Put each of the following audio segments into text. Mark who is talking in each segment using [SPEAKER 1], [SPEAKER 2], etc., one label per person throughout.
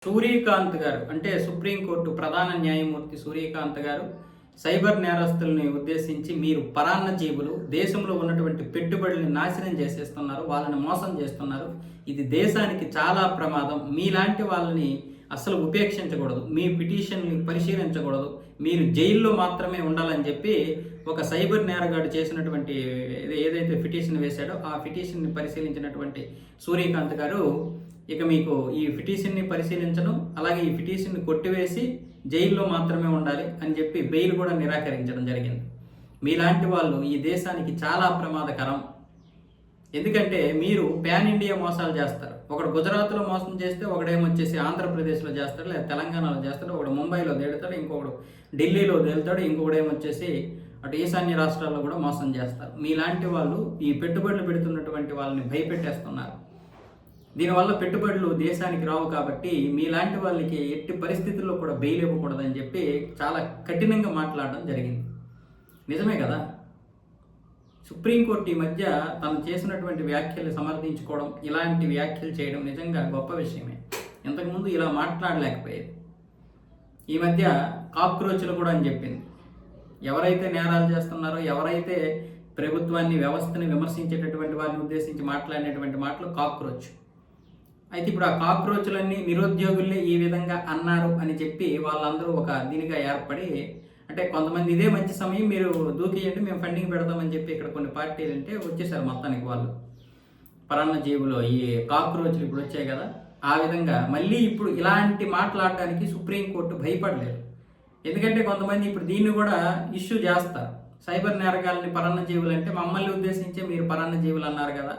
[SPEAKER 1] సూర్యకాంత్ గారు అంటే సుప్రీంకోర్టు ప్రధాన న్యాయమూర్తి సూర్యకాంత్ గారు సైబర్ నేరస్తుల్ని ఉద్దేశించి మీరు పరాన్న జీవులు దేశంలో ఉన్నటువంటి పెట్టుబడుల్ని నాశనం చేసేస్తున్నారు, వాళ్ళని మోసం చేస్తున్నారు, ఇది దేశానికి చాలా ప్రమాదం, మీలాంటి వాళ్ళని అసలు ఉపేక్షించకూడదు, మీ పిటిషన్ని పరిశీలించకూడదు, మీరు జైల్లో మాత్రమే ఉండాలని చెప్పి ఒక సైబర్ నేరగాడు చేసినటువంటి ఏదైతే పిటిషన్ వేశాడో ఆ పిటిషన్ని పరిశీలించినటువంటి సూర్యకాంత్ గారు ఇక మీకు ఈ పిటిషన్ని పరిశీలించడం, అలాగే ఈ పిటిషన్ని కొట్టివేసి జైల్లో మాత్రమే ఉండాలి అని చెప్పి బెయిల్ కూడా నిరాకరించడం జరిగింది. మీలాంటి వాళ్ళు ఈ దేశానికి చాలా ప్రమాదకరం. ఎందుకంటే మీరు ప్యాన్ ఇండియా మోసాలు చేస్తారు. ఒకడు గుజరాత్లో మోసం చేస్తే ఒకడేమొచ్చేసి ఆంధ్రప్రదేశ్లో చేస్తాడు, లేదా తెలంగాణలో చేస్తాడు, ఒకడు ముంబైలో తేలుతాడు, ఇంకొకడు ఢిల్లీలో తేలుతాడు, ఇంకొకడేమొచ్చేసి అటు ఈశాన్య రాష్ట్రాల్లో కూడా మోసం చేస్తారు. మీలాంటి వాళ్ళు ఈ పెట్టుబడులు పెడుతున్నటువంటి వాళ్ళని భయపెట్టేస్తున్నారు. దీనివల్ల పెట్టుబడులు దేశానికి రావు. కాబట్టి మీలాంటి వాళ్ళకి ఎట్టి పరిస్థితుల్లో కూడా బెయిల్ ఇవ్వకూడదని చెప్పి చాలా కఠినంగా మాట్లాడడం జరిగింది. నిజమే కదా. సుప్రీంకోర్టు ఈ మధ్య తను చేసినటువంటి వ్యాఖ్యలు సమర్థించుకోవడం, ఇలాంటి వ్యాఖ్యలు చేయడం నిజంగా గొప్ప విషయమే. ఇంతకుముందు ఇలా మాట్లాడలేకపోయేది. ఈ మధ్య కాక్రోచ్లు కూడా అని చెప్పింది. ఎవరైతే నేరాలు చేస్తున్నారో, ఎవరైతే ప్రభుత్వాన్ని వ్యవస్థని విమర్శించేటటువంటి వారిని ఉద్దేశించి మాట్లాడినటువంటి మాటలు కాక్రోచ్. అయితే ఇప్పుడు ఆ కాక్రోచ్లన్నీ నిరుద్యోగుల్ని ఈ విధంగా అన్నారు అని చెప్పి వాళ్ళందరూ ఒక దీనిగా ఏర్పడి, అంటే కొంతమంది ఇదే మంచి సమయం మీరు దూకియండి, మేము ఫండింగ్ పెడతామని చెప్పి ఇక్కడ కొన్ని పార్టీలు అంటే వచ్చేసారు మొత్తానికి వాళ్ళు. పరాన్న జీవులు ఈ కాక్రోచ్లు ఇప్పుడు వచ్చాయి కదా, ఆ విధంగా మళ్ళీ ఇప్పుడు ఇలాంటి మాట్లాడడానికి సుప్రీంకోర్టు భయపడలేదు. ఎందుకంటే కొంతమంది ఇప్పుడు దీన్ని కూడా ఇష్యూ చేస్తారు. సైబర్ నేరగాలని పరాన్న జీవులు అంటే మమ్మల్ని ఉద్దేశించే మీరు పరాన్న జీవులు అన్నారు కదా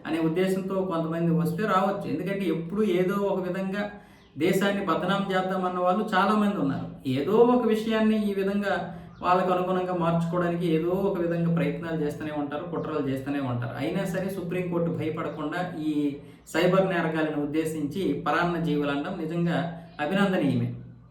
[SPEAKER 1] అనే ఉద్దేశంతో కొంతమంది వస్తే రావచ్చు. ఎందుకంటే ఎప్పుడు ఏదో ఒక విధంగా దేశాన్ని బదనాం చేద్దామన్న వాళ్ళు చాలామంది ఉన్నారు. ఏదో ఒక విషయాన్ని ఈ విధంగా వాళ్ళకు అనుగుణంగా మార్చుకోవడానికి ఏదో ఒక విధంగా ప్రయత్నాలు చేస్తూనే ఉంటారు, కుట్రలు చేస్తూనే ఉంటారు. అయినా సరే సుప్రీంకోర్టు భయపడకుండా ఈ సైబర్ నేరగాలను ఉద్దేశించి పరాన్న జీవులు అనడం నిజంగా అభినందనీయమే.